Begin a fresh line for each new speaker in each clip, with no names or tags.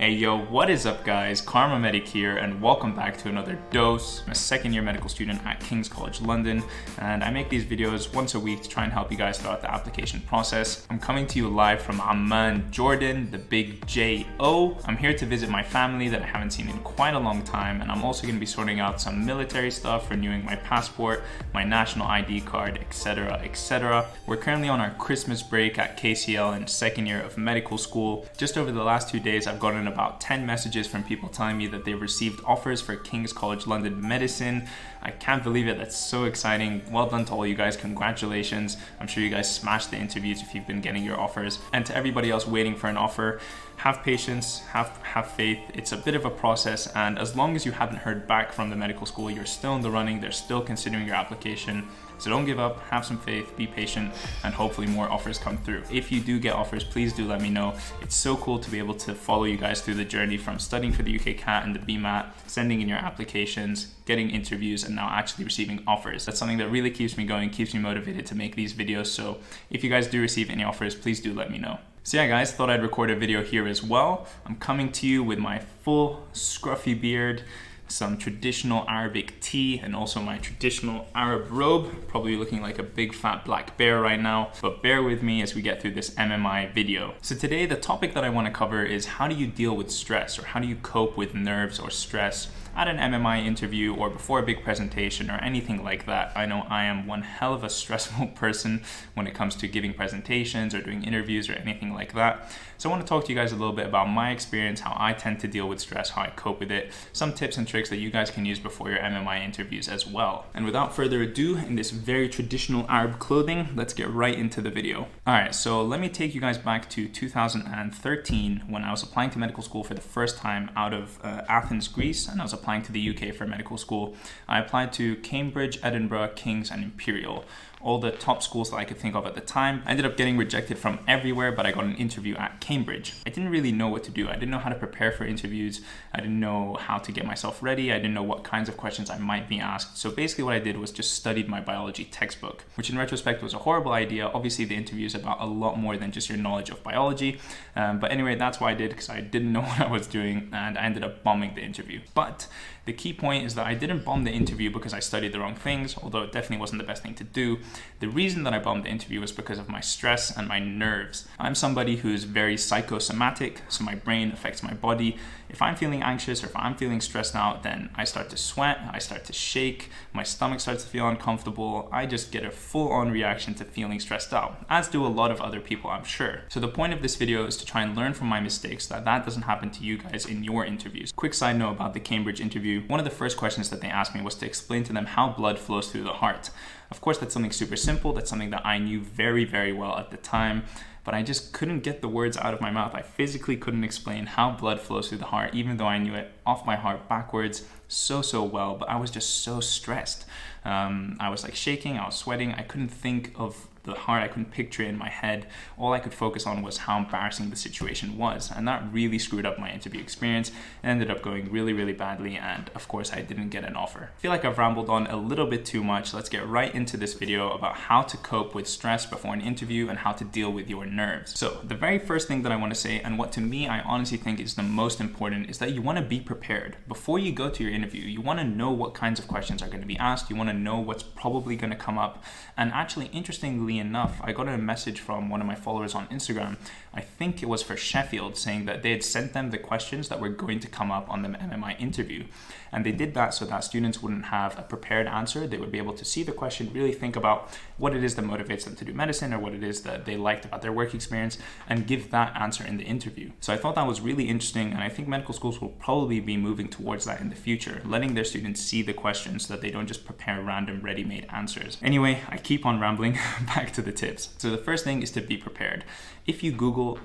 Hey yo, what is up guys? Karma Medic here and welcome back to another dose. I'm a second year medical student at King's College London and I make these videos once a week to try and help you guys throughout the application process. I'm coming to you live from Amman, Jordan, the big J-O. I'm here to visit my family that I haven't seen in quite a long time, and I'm also going to be sorting out some military stuff, renewing my passport, my national ID card, etc, etc. We're currently on our Christmas break at KCL in second year of medical school. Just over the last 2 days I've gotten about 10 messages from people telling me that they've received offers for King's College London Medicine. I can't believe it. That's so exciting. Well done to all you guys. Congratulations. I'm sure you guys smashed the interviews if you've been getting your offers. And to everybody else waiting for an offer, have patience, have faith. It's a bit of a process, and as long as you haven't heard back from the medical school, you're still in the running. They're still considering your application. So don't give up, have some faith, be patient, and hopefully more offers come through. If you do get offers, please do let me know. It's so cool to be able to follow you guys through the journey from studying for the UK CAT and the BMAT, sending in your applications, getting interviews, and now actually receiving offers. That's something that really keeps me going, keeps me motivated to make these videos. So if you guys do receive any offers, please do let me know. So yeah guys, thought I'd record a video here as well. I'm coming to you with my full scruffy beard, some traditional Arabic tea, and also my traditional Arab robe. Probably looking like a big fat black bear right now, but bear with me as we get through this MMI video. So today the topic that I want to cover is how do you deal with stress, or how do you cope with nerves or stress at an MMI interview or before a big presentation or anything like that. I know I am one hell of a stressful person when it comes to giving presentations or doing interviews or anything like that. So I want to talk to you guys a little bit about my experience, how I tend to deal with stress, how I cope with it, some tips and tricks that you guys can use before your MMI interviews as well. And without further ado, in this very traditional Arab clothing, let's get right into the video. All right, so let me take you guys back to 2013 when I was applying to medical school for the first time out of Athens, Greece, and I was applying to the UK for medical school. I applied to Cambridge, Edinburgh, King's, and Imperial. All the top schools that I could think of at the time. I ended up getting rejected from everywhere, but I got an interview at Cambridge. I didn't really know what to do. I didn't know how to prepare for interviews. I didn't know how to get myself ready. I didn't know what kinds of questions I might be asked. So basically what I did was just studied my biology textbook, which in retrospect was a horrible idea. Obviously the interview is about a lot more than just your knowledge of biology. But anyway, that's what I did because I didn't know what I was doing, and I ended up bombing the interview. But the key point is that I didn't bomb the interview because I studied the wrong things, although it definitely wasn't the best thing to do. The reason that I bombed the interview was because of my stress and my nerves. I'm somebody who's very psychosomatic, so my brain affects my body. If I'm feeling anxious or if I'm feeling stressed out, then I start to sweat, I start to shake, my stomach starts to feel uncomfortable. I just get a full-on reaction to feeling stressed out, as do a lot of other people, I'm sure. So the point of this video is to try and learn from my mistakes so that that doesn't happen to you guys in your interviews. Quick side note about the Cambridge interview. One of the first questions that they asked me was to explain to them how blood flows through the heart. Of course, that's something super simple. That's something that I knew very, very well at the time, but I just couldn't get the words out of my mouth. I physically couldn't explain how blood flows through the heart, even though I knew it off my heart backwards so well, but I was just so stressed. I was like shaking, I was sweating. I couldn't think of the heart, I couldn't picture it in my head. All I could focus on was how embarrassing the situation was, and that really screwed up my interview experience. It ended up going really badly, and of course I didn't get an offer. I feel like I've rambled on a little bit too much. Let's get right into this video about how to cope with stress before an interview and how to deal with your nerves. So the very first thing that I want to say, and what to me I honestly think is the most important, is that you want to be prepared. Before you go to your interview, you want to know what kinds of questions are going to be asked. You want to know what's probably going to come up. And actually, interestingly enough, I got a message from one of my followers on Instagram. I think it was for Sheffield, saying that they had sent them the questions that were going to come up on the MMI interview. And they did that so that students wouldn't have a prepared answer. They would be able to see the question, really think about what it is that motivates them to do medicine, or what it is that they liked about their work experience, and give that answer in the interview. So I thought that was really interesting, and I think medical schools will probably be moving towards that in the future, letting their students see the questions so that they don't just prepare random ready-made answers. Anyway, I keep on rambling. Back to the tips. So the first thing is to be prepared. If you Google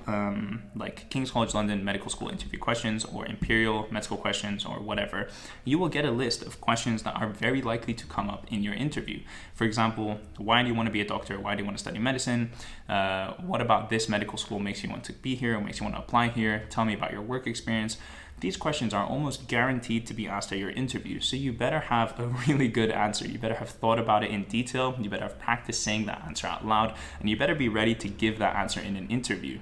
like King's College London Medical School interview questions or Imperial med school questions or whatever, you will get a list of questions that are very likely to come up in your interview. For example, why do you want to be a doctor? Why do you want to study medicine? What about this medical school makes you want to be here or makes you want to apply here? Tell me about your work experience. These questions are almost guaranteed to be asked at your interview, so you better have a really good answer. You better have thought about it in detail, you better have practiced saying that answer out loud, and you better be ready to give that answer in an interview.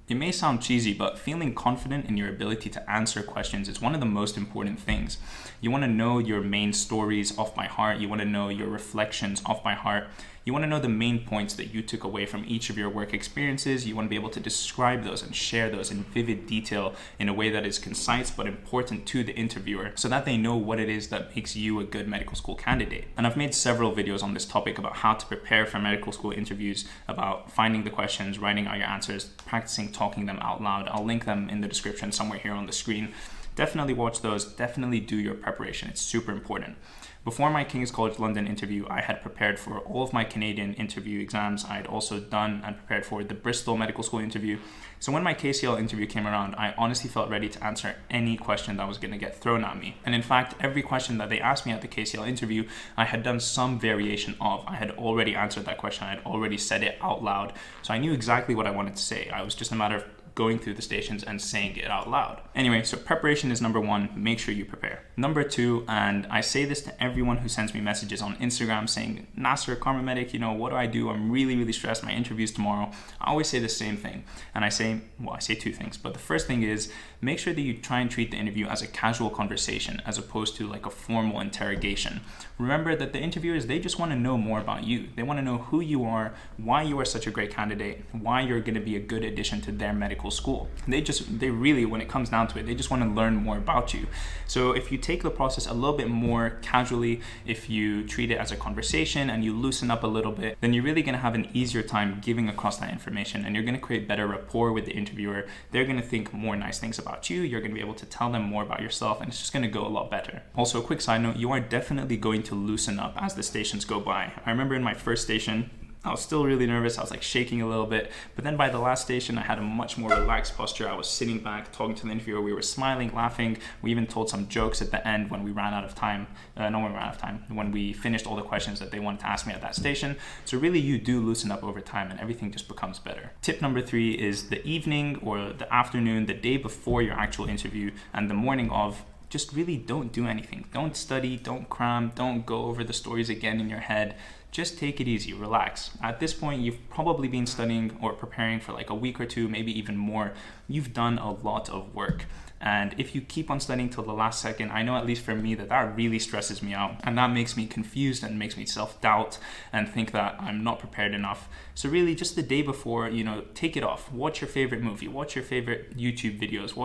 It may sound cheesy, but feeling confident in your ability to answer questions is one of the most important things. You want to know your main stories off by heart. You want to know your reflections off by heart. You want to know the main points that you took away from each of your work experiences. You want to be able to describe those and share those in vivid detail in a way that is concise but important to the interviewer so that they know what it is that makes you a good medical school candidate. And I've made several videos on this topic about how to prepare for medical school interviews, about finding the questions, writing out your answers, practicing talking them out loud. I'll link them in the description somewhere here on the screen. Definitely watch those. Definitely do your preparation. It's super important. Before my King's College London interview, I had prepared for all of my Canadian interview exams. I had also done and prepared for the Bristol Medical School interview. So when my KCL interview came around, I honestly felt ready to answer any question that was going to get thrown at me. And in fact, every question that they asked me at the KCL interview, I had done some variation of. I had already answered that question. I had already said it out loud. So I knew exactly what I wanted to say. I was just a matter of going through the stations and saying it out loud. Anyway, so preparation is number one. Make sure you prepare. Number two, and I say this to everyone who sends me messages on Instagram saying, Nasser, Karma Medic, what do I do? I'm really stressed. My interview's tomorrow. I always say the same thing. And I say two things. But the first thing is, make sure that you try and treat the interview as a casual conversation as opposed to like a formal interrogation. Remember that the interviewers, they just want to know more about you. They want to know who you are, why you are such a great candidate, why you're going to be a good addition to their medical school. They really, when it comes down to it, they just want to learn more about you. So if you take the process a little bit more casually, if you treat it as a conversation and you loosen up a little bit, then you're really going to have an easier time giving across that information, and you're going to create better rapport with the interviewer. They're going to think more nice things about you. You're going to be able to tell them more about yourself, and it's just going to go a lot better. Also, a quick side note, you are definitely going to loosen up as the stations go by. I remember in my first station, I was still really nervous. I was like shaking a little bit. But then by the last station, I had a much more relaxed posture. I was sitting back, talking to the interviewer. We were smiling, laughing. We even told some jokes at the end when we ran out of time. When we finished all the questions that they wanted to ask me at that station. So really, you do loosen up over time and everything just becomes better. Tip number 3 is the evening or the afternoon, the day before your actual interview and the morning of, just really don't do anything. Don't study, don't cram, don't go over the stories again in your head. Just take it easy, relax. At this point, you've probably been studying or preparing for like a week or two, maybe even more. You've done a lot of work. And if you keep on studying till the last second, I know at least for me that really stresses me out. And that makes me confused and makes me self-doubt and think that I'm not prepared enough. So really just the day before, take it off. Watch your favorite movie, watch your favorite YouTube videos,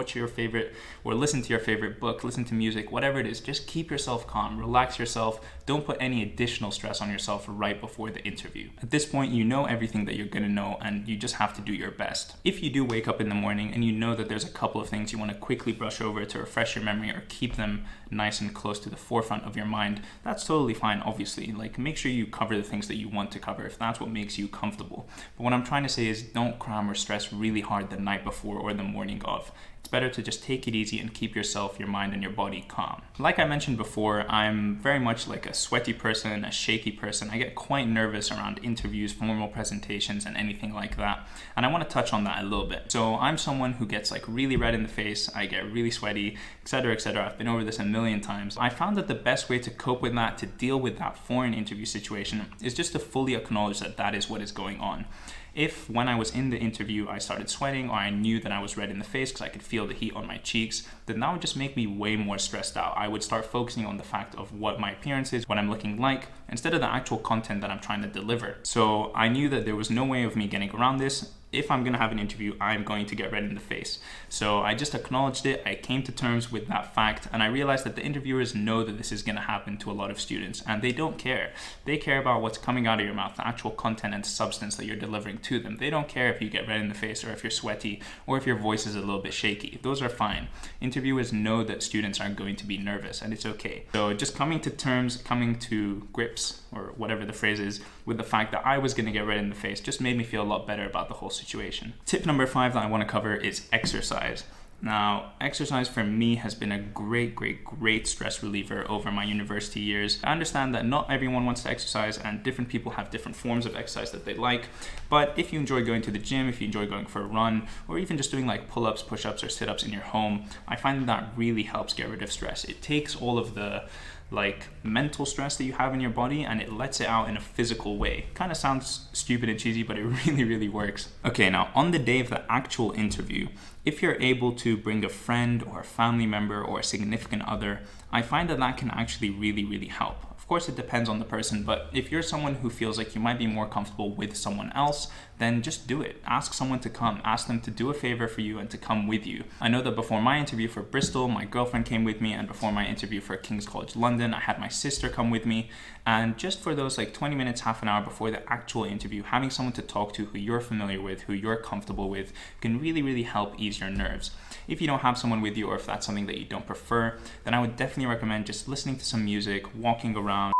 listen to your favorite book, listen to music, whatever it is. Just keep yourself calm, relax yourself. Don't put any additional stress on yourself right before the interview. At this point, you know everything that you're gonna know and you just have to do your best. If you do wake up in the morning and you know that there's a couple of things you wanna quickly brush over to refresh your memory or keep them nice and close to the forefront of your mind, that's totally fine, obviously. Like, make sure you cover the things that you want to cover if that's what makes you comfortable. But what I'm trying to say is don't cram or stress really hard the night before or the morning of. It's better to just take it easy and keep yourself, your mind, and your body calm. Like I mentioned before, I'm very much like a sweaty person, a shaky person. I get quite nervous around interviews, formal presentations, and anything like that. And I want to touch on that a little bit. So I'm someone who gets like really red in the face. I get really sweaty, etc., etc. I've been over this a million times. I found that the best way to cope with that, to deal with that foreign interview situation, is just to fully acknowledge that that is what is going on. If when I was in the interview I started sweating or I knew that I was red in the face because I could feel the heat on my cheeks, then that would just make me way more stressed out. I would start focusing on the fact of what my appearance is, what I'm looking like, instead of the actual content that I'm trying to deliver. So I knew that there was no way of me getting around this. If I'm going to have an interview, I'm going to get red in the face. So I just acknowledged it. I came to terms with that fact, and I realized that the interviewers know that this is going to happen to a lot of students, and they don't care. They care about what's coming out of your mouth, the actual content and substance that you're delivering to them. They don't care if you get red in the face or if you're sweaty or if your voice is a little bit shaky. Those are fine. Interviewers know that students are going to be nervous, and it's okay. So just coming to grips, or whatever the phrase is, with the fact that I was going to get red in the face just made me feel a lot better about the whole situation. Tip number 5 that I want to cover is exercise. Now, exercise for me has been a great stress reliever over my university years. I understand that not everyone wants to exercise and different people have different forms of exercise that they like, but if you enjoy going to the gym, if you enjoy going for a run, or even just doing like pull-ups, push-ups, or sit-ups in your home, I find that really helps get rid of stress. It takes all of the like mental stress that you have in your body, and it lets it out in a physical way. Kind of sounds stupid and cheesy, but it really works. Okay, now on the day of the actual interview, if you're able to bring a friend or a family member or a significant other, I find that that can actually really help. Of course, it depends on the person, but if you're someone who feels like you might be more comfortable with someone else, then just do it. Ask someone to come. Ask them to do a favor for you and to come with you. I know that before my interview for Bristol, my girlfriend came with me, and before my interview for King's College London, I had my sister come with me. And just for those like 20 minutes, half an hour before the actual interview, having someone to talk to who you're familiar with, who you're comfortable with, can really help ease your nerves. If you don't have someone with you, or if that's something that you don't prefer, then I would definitely recommend just listening to some music, walking around.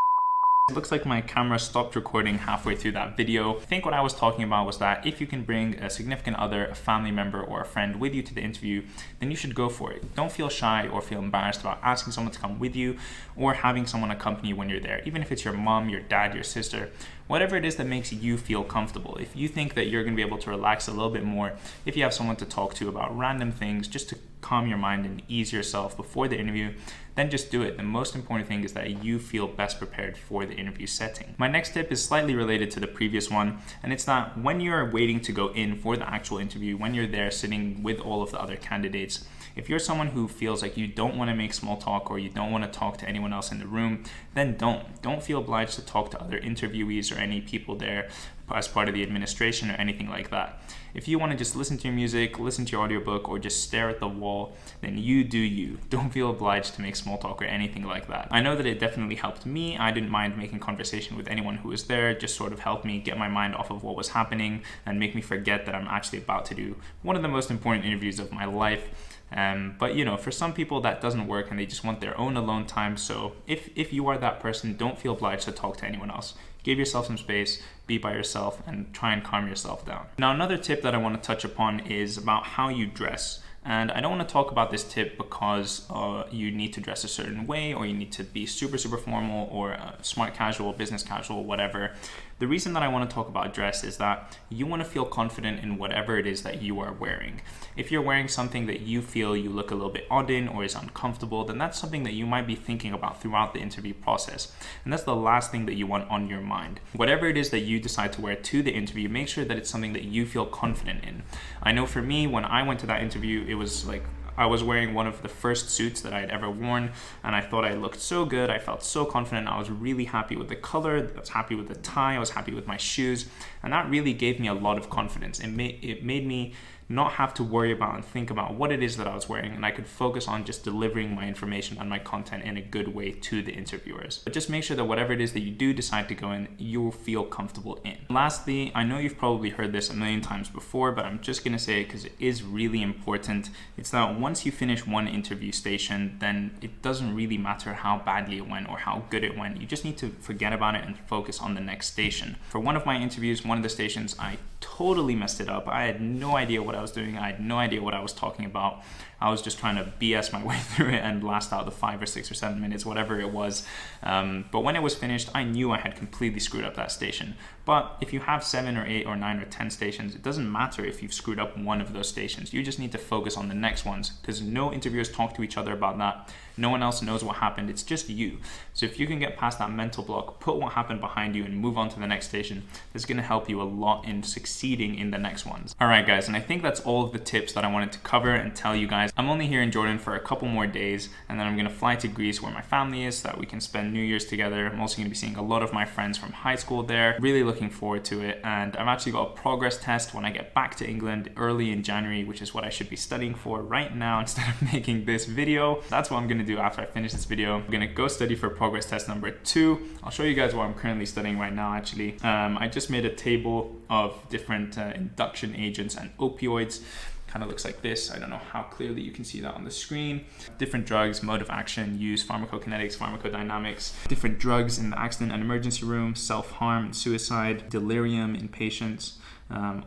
It looks like my camera stopped recording halfway through that video. I think what I was talking about was that if you can bring a significant other, a family member, or a friend with you to the interview, then you should go for it. Don't feel shy or feel embarrassed about asking someone to come with you or having someone accompany you when you're there. Even if it's your mom, your dad, your sister, whatever it is that makes you feel comfortable. If you think that you're gonna be able to relax a little bit more, if you have someone to talk to about random things, just to calm your mind and ease yourself before the interview, then just do it. The most important thing is that you feel best prepared for the interview setting. My next tip is slightly related to the previous one, and it's that when you're waiting to go in for the actual interview, when you're there sitting with all of the other candidates, if you're someone who feels like you don't want to make small talk or you don't want to talk to anyone else in the room, then don't feel obliged to talk to other interviewees or any people there as part of the administration or anything like that. If you want to just listen to your music, listen to your audiobook, or just stare at the wall, then you do you. Don't feel obliged to make small talk or anything like that. I know that it definitely helped me. I didn't mind making conversation with anyone who was there. It just sort of helped me get my mind off of what was happening and make me forget that I'm actually about to do one of the most important interviews of my life. But you know, for some people that doesn't work and they just want their own alone time. So if you are that person, don't feel obliged to talk to anyone else. Give yourself some space, be by yourself, and try and calm yourself down. Now, another tip that I want to touch upon is about how you dress. And I don't want to talk about this tip because you need to dress a certain way, or you need to be super formal, or smart casual, business casual, whatever. The reason that I want to talk about dress is that you want to feel confident in whatever it is that you are wearing. If you're wearing something that you feel you look a little bit odd in or is uncomfortable, then that's something that you might be thinking about throughout the interview process. And that's the last thing that you want on your mind. Whatever it is that you decide to wear to the interview, make sure that it's something that you feel confident in. I know for me, when I went to that interview, it was like I was wearing one of the first suits that I had ever worn, and I thought I looked so good. I felt so confident. I was really happy with the color. I was happy with the tie. I was happy with my shoes, and that really gave me a lot of confidence. It made me not have to worry about and think about what it is that I was wearing, and I could focus on just delivering my information and my content in a good way to the interviewers. But just make sure that whatever it is that you do decide to go in, you'll feel comfortable in. Lastly, I know you've probably heard this a million times before, but I'm just gonna say it because it is really important. It's that once you finish one interview station, then it doesn't really matter how badly it went or how good it went. You just need to forget about it and focus on the next station. For one of my interviews, one of the stations, I totally messed it up. I had no idea what I was doing. I had no idea what I was talking about. I was just trying to BS my way through it and blast out the 5 or 6 or 7 minutes, whatever it was. But when it was finished, I knew I had completely screwed up that station. But if you have 7 or 8 or 9 or 10 stations, it doesn't matter if you've screwed up one of those stations. You just need to focus on the next ones, because no interviewers talk to each other about that. No one else knows what happened. It's just you. So if you can get past that mental block, put what happened behind you and move on to the next station, it's going to help you a lot in succeeding in the next ones. All right, guys, and I think that's all of the tips that I wanted to cover and tell you guys. I'm only here in Jordan for a couple more days, and then I'm going to fly to Greece where my family is so that we can spend New Year's together. I'm also going to be seeing a lot of my friends from high school there. Really looking forward to it. And I've actually got a progress test when I get back to England early in January, which is what I should be studying for right now instead of making this video. That's what I'm going to do after I finish this video. I'm going to go study for progress test number 2. I'll show you guys what I'm currently studying right now, actually. I just made a table of different induction agents and opioids. Kind of looks like this. I don't know how clearly you can see that on the screen. Different drugs, mode of action, use, pharmacokinetics, pharmacodynamics, different drugs in the accident and emergency room, self-harm and suicide, delirium in patients,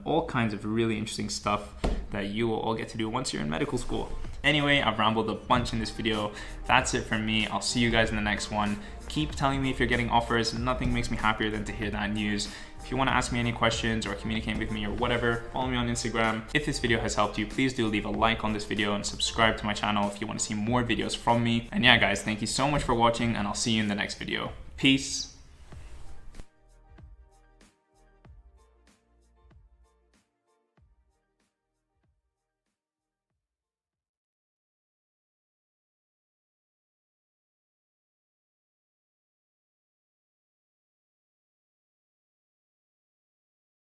all kinds of really interesting stuff that you will all get to do once you're in medical school. Anyway, I've rambled a bunch in this video. That's it from me. I'll see you guys in the next one. Keep telling me if you're getting offers. Nothing makes me happier than to hear that news. If you want to ask me any questions or communicate with me or whatever, follow me on Instagram. If this video has helped you, please do leave a like on this video and subscribe to my channel if you want to see more videos from me. And yeah, guys, thank you so much for watching, and I'll see you in the next video. Peace.